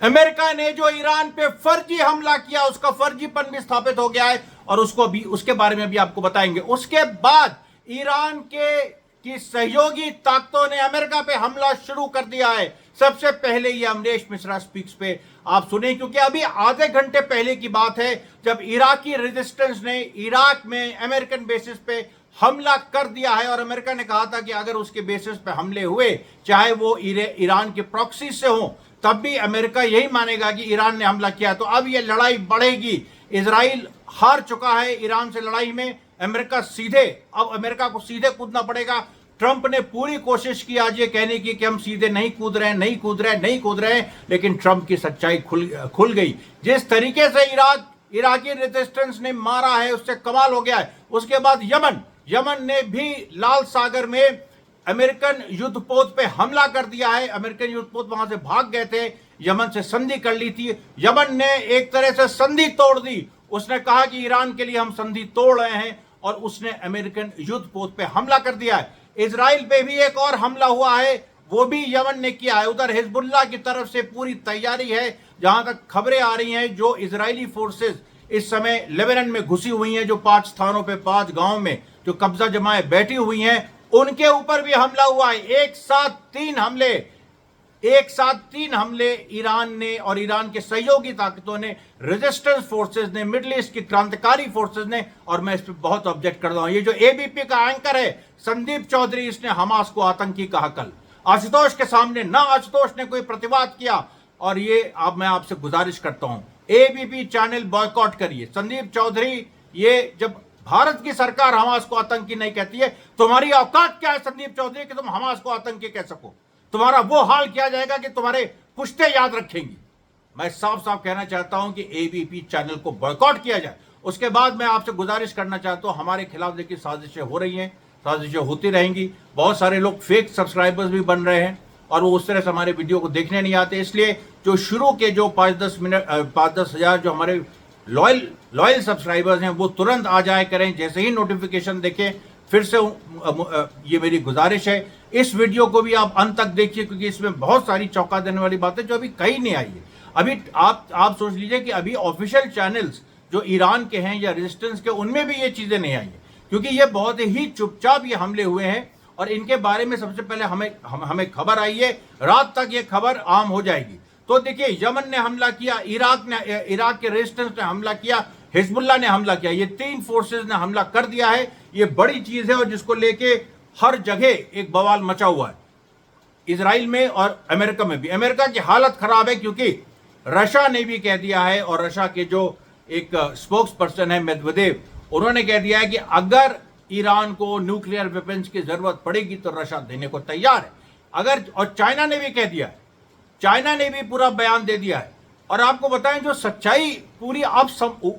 America ने जो Iran पे फर्जी हमला किया उसका फर्जीपन भी स्थापित हो गया है और उसको भी, उसके बारे में भी आपको बताएंगे। उसके बाद ईरान के की सहयोगी ताकतों ने अमेरिका पे हमला शुरू कर दिया है। सबसे पहले ये अमरीश मिश्रा स्पीक्स पे आप सुने, क्योंकि अभी आधे घंटे पहले की बात है जब इराकी रेजिस्टेंस ने इराक में अमेरिकन बेसिस पे हमला कर दिया है और अमेरिका ने कहा था कि अगर उसके बेसिस पे हमले हुए, चाहे वो ईरान के प्रॉक्सी से हो, तब भी अमेरिका यही मानेगा कि ईरान ने हमला किया। तो अब ये लड़ाई बढ़ेगी। इजराइल हार चुका है ईरान से लड़ाई में, अब अमेरिका को सीधे कूदना पड़ेगा। ट्रंप ने पूरी कोशिश की आज ये कहने की कि हम सीधे नहीं कूद रहे हैं, लेकिन ट्रंप की सच्चाई खुल गई। जिस तरीके से इराकी रेजिस्टेंस ने मारा है उससे कमाल हो गया है। उसके बाद यमन ने भी लाल सागर में अमेरिकन युद्धपोत पे हमला कर दिया है। अमेरिकन युद्धपोत वहां से भाग गए थे, यमन से संधि कर ली थी। यमन ने एक तरह से संधि तोड़ दी। उसने कहा कि ईरान के लिए हम संधि तोड़ रहे हैं और उसने अमेरिकन युद्धपोत पे हमला कर दिया है। इजराइल पे भी एक और हमला हुआ है, वो भी यमन ने किया है। उधर हिजबुल्लाह की तरफ से पूरी तैयारी है। जहां तक खबरें आ रही हैं, जो इजरायली फोर्सेस इस समय लेबनान में घुसी हुई हैं, जो 5 स्थानों पे 5 गांव में जो कब्जा जमाए बैठी हुई हैं, उनके ऊपर भी हमला हुआ है। एक साथ तीन हमले ईरान ने और ईरान के सहयोगी ताकतों ने, रेजिस्टेंस फोर्सेस ने, मिडिल ईस्ट की क्रांतिकारी फोर्सेस ने। और मैं इस पर बहुत ऑब्जेक्ट करता हूं। ये जो एबीपी का एंकर है संदीप चौधरी, इसने हमास को आतंकी कहा कल आशुतोष के सामने। ना आशुतोष ने कोई प्रतिवाद किया। और ये अब मैं आपसे गुजारिश करता हूं, एबीपी चैनल बॉयकॉट करिए। संदीप चौधरी, ये जब भारत की सरकार हमास को आतंकी नहीं कहती है, तुम्हारी औकात क्या है संदीप चौधरी कि तुम हमास को आतंकी कह सको? तुम्हारा वो हाल किया जाएगा कि तुम्हारे पुश्ते याद रखेंगी। मैं साफ साफ कहना चाहता हूं कि एबीपी चैनल को बॉयकॉट किया जाए। उसके बाद मैं आपसे गुजारिश करना चाहता हूं, हमारे खिलाफ देखिए साजिशें हो रही हैं, साजिशें होती रहेंगी। बहुत सारे लोग फेक सब्सक्राइबर्स भी बन रहे हैं और वो उस तरह से हमारे वीडियो को देखने नहीं आते। इसलिए जो शुरू के जो 5-10 हजार जो हमारे लॉयल सब्सक्राइबर्स हैं, वो तुरंत आ जाए करें जैसे ही नोटिफिकेशन देखें। फिर से ये मेरी गुजारिश है, इस वीडियो को भी आप अंत तक देखिए, क्योंकि इसमें बहुत सारी चौंका देने वाली बातें जो अभी कहीं नहीं आई है। अभी आप सोच लीजिए कि अभी ऑफिशियल चैनल्स जो ईरान के हैं या रेजिस्टेंस के, उनमें भी ये चीजें नहीं आई है, क्योंकि ये बहुत ही चुपचाप ये हमले हुए हैं। और इनके बारे में सबसे पहले हमें खबर आई है, रात तक ये खबर आम हो जाएगी। तो देखिए, यमन ने हमला किया, इराक के रेजिस्टेंस ने हमला किया, हिजबुल्लाह ने हमला किया, ये 3 फोर्सेस ने हमला कर दिया है। ये बड़ी चीज है और जिसको लेके हर जगह एक बवाल मचा हुआ है, इजराइल में और अमेरिका में भी। अमेरिका की हालत खराब है क्योंकि रशिया ने भी कह दिया है, और रशिया के जो एक स्पोक्स पर्सन है मेदवेदेव, उन्होंने कह दिया है कि अगर ईरान को न्यूक्लियर वेपन्स की जरूरत पड़ेगी तो रशिया देने को तैयार है। और चाइना ने भी कह दिया है, चाइना ने भी पूरा बयान दे दिया है। और आपको बताएं, जो सच्चाई पूरी अब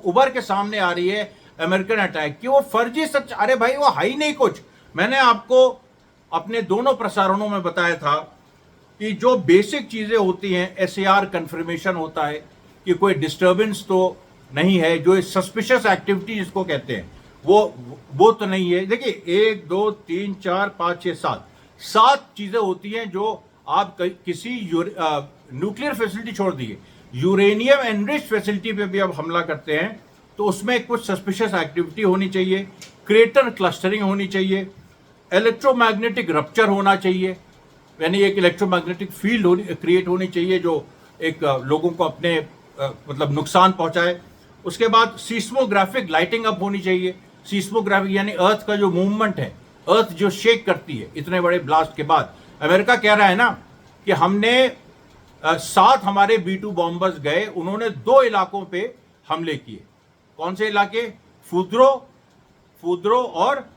उभर के सामने आ रही है अमेरिकन अटैक की, वो फर्जी सच, अरे भाई वो है ही नहीं कुछ। मैंने आपको अपने दोनों प्रसारणों में बताया था कि जो बेसिक चीजें होती हैं, एसएआर कंफर्मेशन होता है कि कोई डिस्टर्बेंस तो नहीं है, जो सस्पिशियस एक्टिविटी जिसको कहते हैं वो तो नहीं है। देखिए, 1 2 3 4 5 6 7 चीजें होती हैं जो आप किसी न्यूक्लियर फैसिलिटी छोड़ दिए, यूरेनियम एनरिच्ड फैसिलिटी पे भी आप हमला करते हैं तो उसमें कुछ सस्पिशियस एक्टिविटी होनी चाहिए, क्रेटर क्लस्टरिंग होनी चाहिए, इलेक्ट्रोमैग्नेटिक रप्चर होना चाहिए, यानी एक इलेक्ट्रोमैग्नेटिक फील्ड क्रिएट होनी चाहिए जो एक लोगों को अपने मतलब नुकसान पहुंचाए। उसके बाद सीस्मोग्राफिक लाइटिंग अप होनी चाहिए। सीस्मोग्राफिक यानी अर्थ का जो मूवमेंट है, अर्थ जो शेक करती है इतने बड़े ब्लास्ट के बाद। अमेरिका कह रहा है ना कि हमने 7 हमारे B-2 बॉम्बर्स गए, उन्होंने 2 इलाकों पे हमले किए। कौन से इलाके? फुद्रो और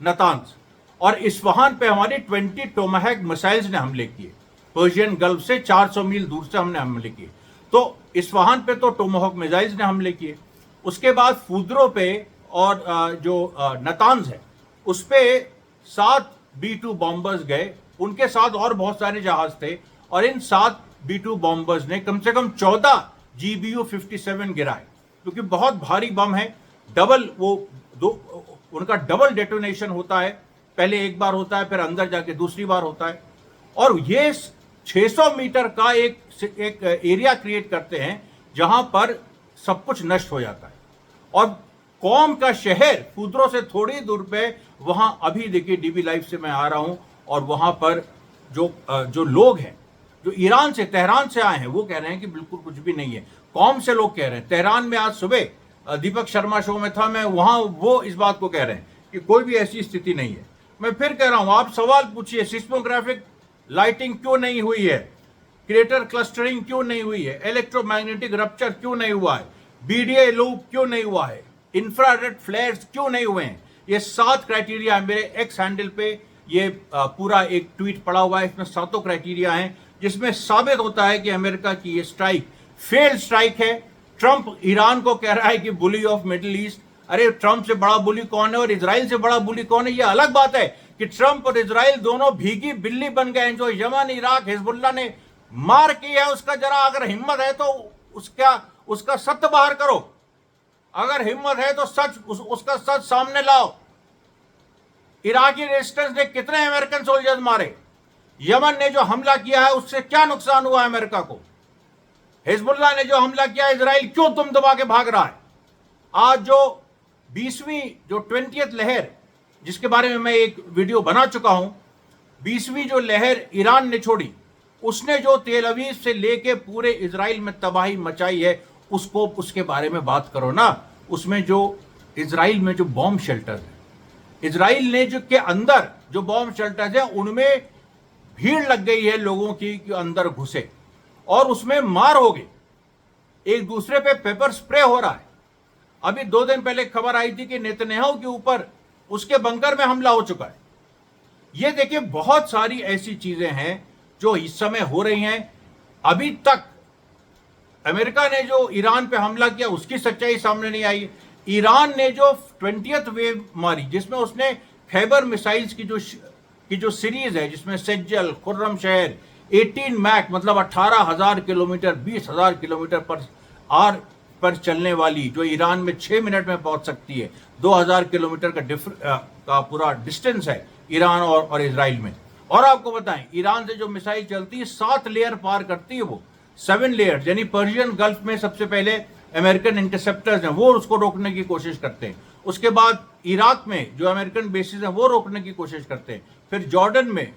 नतांस। और इस्फहान पे हमारी 20 टोमाहैक मिसाइल्स ने हमले किए। पर्शियन गल्फ से 400 मील दूर से हमने हमले किए। तो इस्फहान पे तो टोमाहॉक मिसाइल्स ने हमले किए। उसके बाद फुद्रो पे और जो नतांज है उस पे 7 B-2 बॉम्बर्स गए, उनके साथ और बहुत सारे जहाज थे। और इन 7 B-2 बॉम्बर्स ने कम से कम 14 GBU-57 गिराए, क्योंकि बहुत भारी बम है। उनका डबल डेटोनेशन होता है, पहले एक बार होता है फिर अंदर जाके दूसरी बार होता है। और ये 600 मीटर का एक एरिया क्रिएट करते हैं जहां पर सब कुछ नष्ट हो जाता है। और कौम का शहर फुदरो से थोड़ी दूर पे, वहां अभी देखिए डीबी लाइव से मैं आ रहा हूं और वहां पर जो लोग हैं जो ईरान से, तेहरान से आए हैं, वो कह रहे हैं कि बिल्कुल कुछ भी नहीं है। कौम से लोग कह रहे हैं। तेहरान में आज सुबह दीपक शर्मा शो में था मैं, वहां वो इस बात को कह रहे हैं कि कोई भी ऐसी स्थिति नहीं है। मैं फिर कह रहा हूं, आप सवाल पूछिए, सिस्मोग्राफिक लाइटिंग क्यों नहीं हुई है, क्रेटर क्लस्टरिंग क्यों नहीं हुई है, इलेक्ट्रोमैग्नेटिक रप्चर क्यों नहीं हुआ है, बीडीए लूप क्यों नहीं हुआ है, इंफ्रारेड फ्लेयर्स क्यों नहीं हुए हैं। ये 7 क्राइटेरिया है। मेरे एक्स हैंडल पे ये पूरा एक ट्वीट पड़ा हुआ है, इसमें 7 क्राइटेरिया हैं जिसमें साबित होता है कि अमेरिका की ये स्ट्राइक फेल्ड स्ट्राइक है। ट्रंप ईरान को कह रहा है कि बुली ऑफ मिडिल ईस्ट। अरे ट्रंप से बड़ा बुली कौन है और इजराइल से बड़ा बुली कौन है? ये अलग बात है कि ट्रंप और इजराइल दोनों भीगी बिल्ली बन गए हैं। जो यमन, इराक, हिजबुल्ला ने मार की है, उसका जरा अगर हिम्मत है तो उसका सत्य बाहर करो। अगर हिम्मत है तो उसका सच सामने लाओ। इराकी रेजिस्टेंस ने कितने अमेरिकन सोल्जर्स मारे? यमन ने जो हमला किया है उससे क्या नुकसान हुआ अमेरिका को? हिजबुल्ला ने जो हमला किया, इजराइल क्यों तुम दबा के भाग रहा है? आज जो 20वीं जो 20th लहर, जिसके बारे में मैं एक वीडियो बना चुका हूं, 20वीं जो लहर ईरान ने छोड़ी, उसने जो तेल अवीव से लेके पूरे इजराइल में तबाही मचाई है, उसके बारे में बात करो ना। उसमें जो इजराइल में जो बॉम्ब शेल्टर है, इजराइल ने जो के अंदर जो बॉम्ब शेल्टर है, उनमें भीड़ लग गई है लोगों की कि अंदर घुसे और उसमें मार हो गई। एक दूसरे पे पेपर स्प्रे हो रहा है। अभी 2 दिन पहले खबर आई थी कि नेतन्याहू के ऊपर उसके बंकर में हमला हो चुका है। ये देखिए, बहुत सारी ऐसी चीजें हैं जो इस समय हो रही हैं। अभी तक अमेरिका ने जो ईरान पे हमला किया उसकी सच्चाई सामने नहीं आई। ईरान ने जो 20th वेव मारी, जिसमें उसने खैबर मिसाइल्स की जो सीरीज है, जिसमें सज्जल, खुर्रम शहर, 18 मैक मतलब 18,000 किलोमीटर, 20,000 किलोमीटर पर चलने वाली, जो ईरान में 6 मिनट में पहुंच सकती है। 2,000 किलोमीटर का पूरा डिस्टेंस है ईरान और इजराइल में। और आपको बताएं, ईरान से जो मिसाइल चलती है 7 लेयर पार करती है। वो 7 लेयर, यानी पर्शियन गल्फ में सबसे पहले अमेरिकन इंटरसेप्टर्स हैं, वो उसको रोकने की कोशिश करते हैं। उसके बाद इराक में जो अमेरिकन बेसिस हैं वो रोकने की कोशिश करते हैं। फिर जॉर्डन में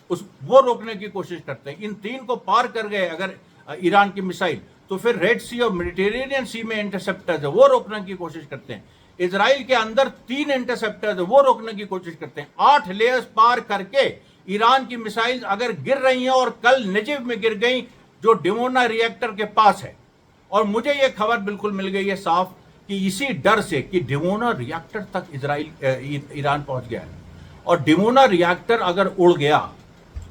वो रोकने की कोशिश करते हैं। इन 3 को पार कर गए अगर ईरान की मिसाइल, तो फिर रेड सी और मेडिटेरेनियन सी में इंटरसेप्टर्स है, वो रोकने की कोशिश करते हैं। इजराइल के अंदर 3 इंटरसेप्टर्स है, वो रोकने की कोशिश करते हैं। 8 लेयर्स पार करके ईरान की मिसाइल अगर गिर रही हैं, और कल नजिब में गिर गई जो डिमोना रिएक्टर के पास है। और मुझे यह खबर बिल्कुल मिल गई है साफ कि इसी डर से कि डिमोना रिएक्टर तक ईरान पहुंच गया है, और डिमोना रिएक्टर अगर उड़ गया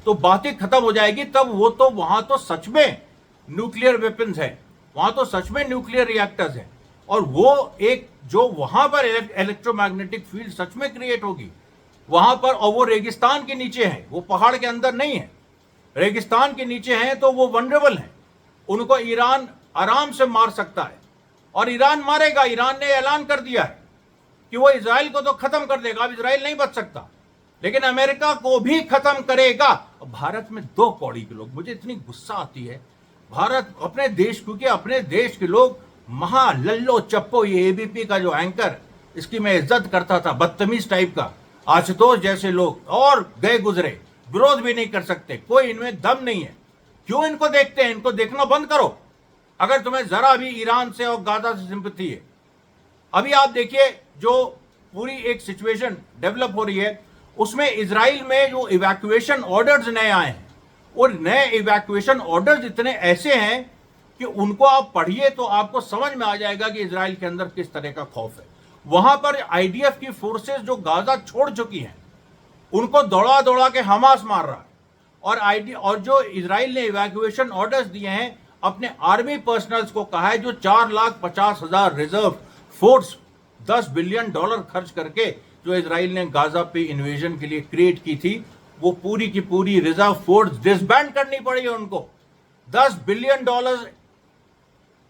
तो बातें खत्म हो जाएगी। तब वो तो वहां तो सच में न्यूक्लियर वेपन्स है, वहां तो सच में न्यूक्लियर रिएक्टर्स है, और वो एक जो वहां पर इलेक्ट्रोमैग्नेटिक फील्ड सच में क्रिएट होगी वहां पर। और वो रेगिस्तान के नीचे है, वो पहाड़ के अंदर नहीं है, रेगिस्तान के नीचे हैं, तो वो वनरेबल है। उनको ईरान आराम से मार सकता है, और ईरान मारेगा। ईरान ने ऐलान कर दिया है कि वो इजराइल को तो खत्म कर देगा, अब इजराइल नहीं बच सकता, लेकिन अमेरिका को भी खत्म करेगा। भारत में 2 कौड़ी के लोग, मुझे इतनी गुस्सा आती है। भारत अपने देश, क्योंकि अपने देश के लोग महा लल्लो चप्पो, ये एबीपी का जो एंकर, इसकी मैं इज्जत करता था, बदतमीज टाइप का, आशुतोष जैसे लोग, और गए गुजरे, विरोध भी नहीं कर सकते, कोई इनमें दम नहीं है। क्यों इनको देखते हैं? इनको देखना बंद करो अगर तुम्हें जरा भी ईरान से और गाजा से सिंपैथी है। अभी आप देखिए जो पूरी एक सिचुएशन डेवलप हो रही है, उसमें इजराइल में जो इवैक्यूएशन ऑर्डर्स नए आए हैं, और नए इवैक्यूएशन ऑर्डर्स इतने ऐसे हैं कि उनको आप पढ़िए तो आपको समझ में आ जाएगा कि इजराइल के अंदर किस तरह का खौफ है। वहां पर आईडीएफ की फोर्सेस जो गाजा छोड़ चुकी हैं, उनको दौड़ा दौड़ा के हमास मार रहा है। और जो इजराइल ने इवैक्यूएशन ऑर्डर्स दिए हैं, अपने आर्मी पर्सनल्स को कहा है, जो 4,50,000 रिजर्व फोर्स $10 बिलियन खर्च करके जो इजराइल ने गाजा पे इन्वेजन के लिए क्रिएट की थी, वो पूरी की पूरी रिजर्व फोर्स डिसबैंड करनी पड़ी है उनको। $10 बिलियन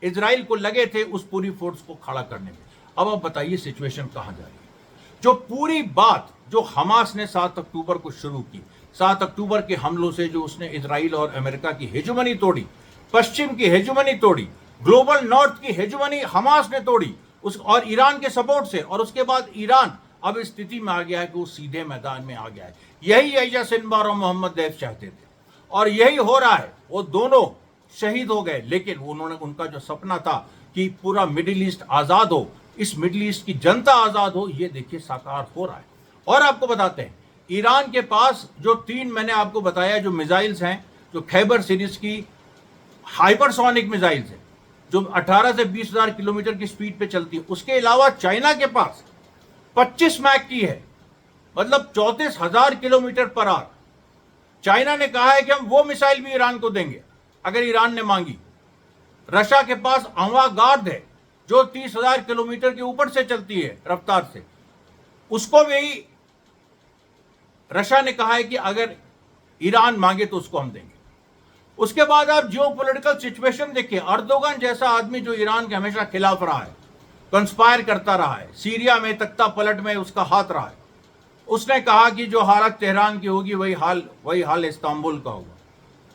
इजराइल को लगे थे उस पूरी फोर्स को खड़ा करने में। अब आप बताइए सिचुएशन कहां जा रही है? जो पूरी बात जो हमास ने 7 अक्टूबर को शुरू की, 7 अक्टूबर के हमलों से जो उसने इजराइल और अमेरिका की हेजुमनी तोड़ी, पश्चिम की हेजुमनी तोड़ी, ग्लोबल नॉर्थ की हेजुमनी हमास ने तोड़ी उस और ईरान के सपोर्ट से, और उसके बाद ईरान अब इस स्थिति में आ गया है कि वो सीधे मैदान में आ गया है। यही यहिया सिनवार और मोहम्मद दैफ चाहते थे और यही हो रहा है। वो दोनों शहीद हो गए, लेकिन उन्होंने उनका जो सपना था कि पूरा मिडिल ईस्ट आजाद हो, इस मिडिल ईस्ट की जनता आजाद हो, ये देखिए साकार हो रहा है। और आपको बताते हैं, ईरान के पास जो 3 मैंने आपको बताया जो मिसाइल्स हैं, जो खैबर सीरीज की हाइपरसोनिक मिसाइल्स है, जो 18 से 20,000 किलोमीटर की स्पीड पे चलती है। उसके अलावा चाइना के पास 25 मैक की है, मतलब 34,000 किलोमीटर पर आवर। चाइना ने कहा है कि हम वो मिसाइल भी ईरान को देंगे अगर ईरान ने मांगी। रशिया के पास अवागार्ड है जो 30,000 किलोमीटर के ऊपर से चलती है रफ्तार से, उसको भी रशिया ने कहा है कि अगर ईरान मांगे तो उसको हम देंगे। उसके बाद आप जियो पॉलिटिकल सिचुएशन देखिए, अर्दोगन जैसा आदमी जो ईरान के हमेशा खिलाफ रहा है, कंस्पायर करता रहा है, सीरिया में तख्ता पलट में उसका हाथ रहा है, उसने कहा कि जो हालत तेहरान की होगी वही हाल इस्तांबुल का होगा।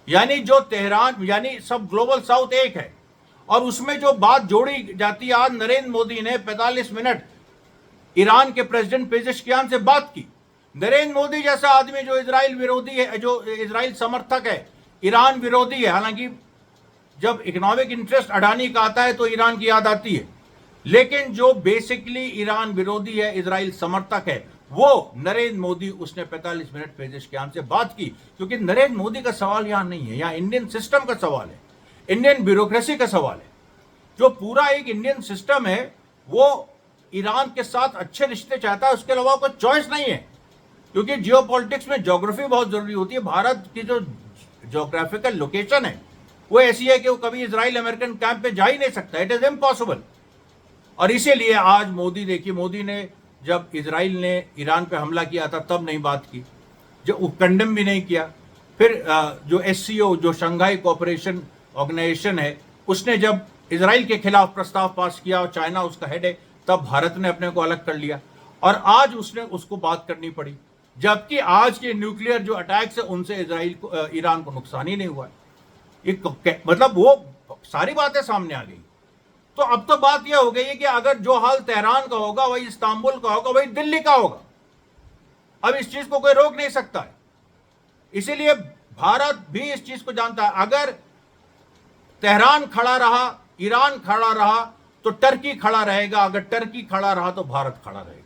यानी जो तेहरान, यानी सब ग्लोबल साउथ एक है। और उसमें जो बात जोड़ी जाती है, आज नरेंद्र मोदी ने 45 मिनट ईरान के प्रेसिडेंट पेजेशकियान से बात की। नरेंद्र मोदी जैसा आदमी जो इजराइल विरोधी है, जो इजराइल समर्थक है, ईरान विरोधी है, हालांकि जब इकोनॉमिक इंटरेस्ट अडानी का आता है तो ईरान की याद आती है, लेकिन जो बेसिकली ईरान विरोधी है, इजराइल समर्थक है, वो नरेंद्र मोदी, उसने 45 मिनट पेजेशकियान से बात की। क्योंकि नरेंद्र मोदी का सवाल यहां नहीं है, यहां इंडियन सिस्टम का सवाल है, इंडियन ब्यूरोक्रेसी का सवाल है। जो पूरा एक इंडियन सिस्टम है वो ईरान के साथ अच्छे रिश्ते चाहता है, उसके अलावा कोई चॉइस नहीं है। क्योंकि जियो पॉलिटिक्स में ज्योग्राफी बहुत जरूरी होती है। भारत की जो ज्योग्राफिकल लोकेशन है वो ऐसी है कि वो कभी इजराइल अमेरिकन कैंप पे जा ही नहीं सकता, इट इज इम्पॉसिबल। और इसीलिए आज मोदी, देखिए, मोदी ने जब इजराइल ने ईरान पे हमला किया था तब नहीं बात की, जो कंडेम भी नहीं किया। फिर जो SCO, जो शंघाई कोऑपरेशन ऑर्गेनाइजेशन है, उसने जब इजराइल के खिलाफ प्रस्ताव पास किया और चाइना उसका हेड है, तब भारत ने अपने को अलग कर लिया और आज उसने उसको बात करनी पड़ी। जबकि आज के न्यूक्लियर जो अटैक्स है उनसे ईरान को नुकसान ही नहीं हुआ है। मतलब वो सारी बातें सामने आ गई। तो अब तो बात यह हो गई है कि अगर जो हाल तेहरान का होगा वही इस्तांबुल का होगा, वही दिल्ली का होगा। अब इस चीज को कोई रोक नहीं सकता है। इसीलिए भारत भी इस चीज को जानता है, अगर तेहरान खड़ा रहा, ईरान खड़ा रहा, तो टर्की खड़ा रहेगा, अगर टर्की खड़ा रहा तो भारत खड़ा रहेगा।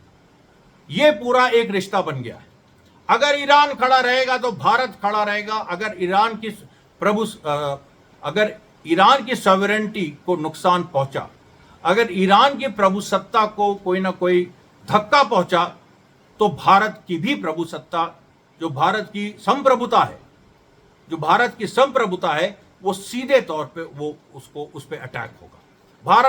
यह पूरा एक रिश्ता बन गया है। अगर ईरान खड़ा रहेगा तो भारत खड़ा रहेगा। अगर ईरान की सॉवरेनिटी को नुकसान पहुंचा, अगर ईरान की प्रभुसत्ता को कोई ना कोई धक्का पहुंचा, तो भारत की भी प्रभुसत्ता, जो भारत की संप्रभुता है, वो सीधे तौर पे उस पे अटैक होगा।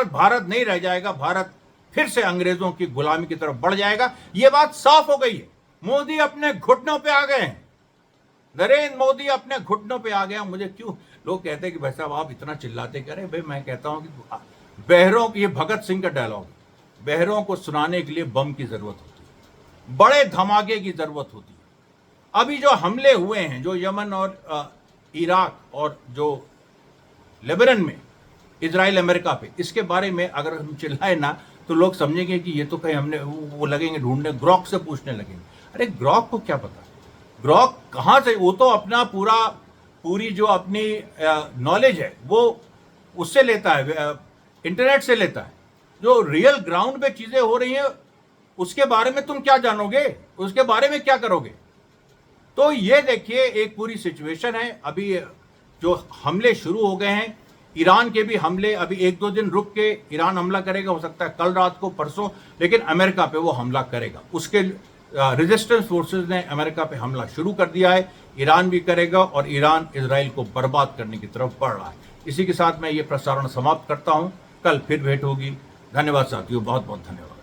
भारत नहीं रह जाएगा, भारत फिर से अंग्रेजों की गुलामी की तरफ बढ़ जाएगा। ये बात साफ हो गई है। मोदी अपने घुटनों पे आ गए हैं, नरेंद्र मोदी अपने घुटनों पे आ गया। मुझे क्यों लोग कहते हैं कि भाई साहब आप इतना चिल्लाते करें, भाई मैं कहता हूं कि बहरों, ये भगत सिंह का डायलॉग, बहरों को सुनाने के लिए बम की जरूरत होती है, बड़े धमाके की जरूरत होती है। अभी जो हमले हुए हैं, जो यमन और इराक और जो लेबनान में इजराइल अमेरिका पे, इसके बारे में अगर हम चिल्लाए ना तो लोग समझेंगे कि ये तो कहीं हमने वो लगेंगे ढूंढने, ग्रॉक से पूछने लगेंगे। अरे ग्रॉक को क्या पता, ग्रॉक कहां से, वो तो अपना पूरी जो अपनी नॉलेज है वो उससे लेता है, इंटरनेट से लेता है। जो रियल ग्राउंड पे चीजें हो रही हैं उसके बारे में तुम क्या जानोगे, उसके बारे में क्या करोगे। तो ये देखिए एक पूरी सिचुएशन है। अभी जो हमले शुरू हो गए हैं, ईरान के भी हमले, अभी 1-2 दिन रुक के ईरान हमला करेगा, हो सकता है कल रात को, परसों, लेकिन अमेरिका पे वो हमला करेगा। उसके रेजिस्टेंस फोर्सेस ने अमेरिका पे हमला शुरू कर दिया है, ईरान भी करेगा और ईरान इजराइल को बर्बाद करने की तरफ बढ़ रहा है। इसी के साथ मैं ये प्रसारण समाप्त करता हूं, कल फिर भेंट होगी। धन्यवाद साथियों, बहुत बहुत धन्यवाद।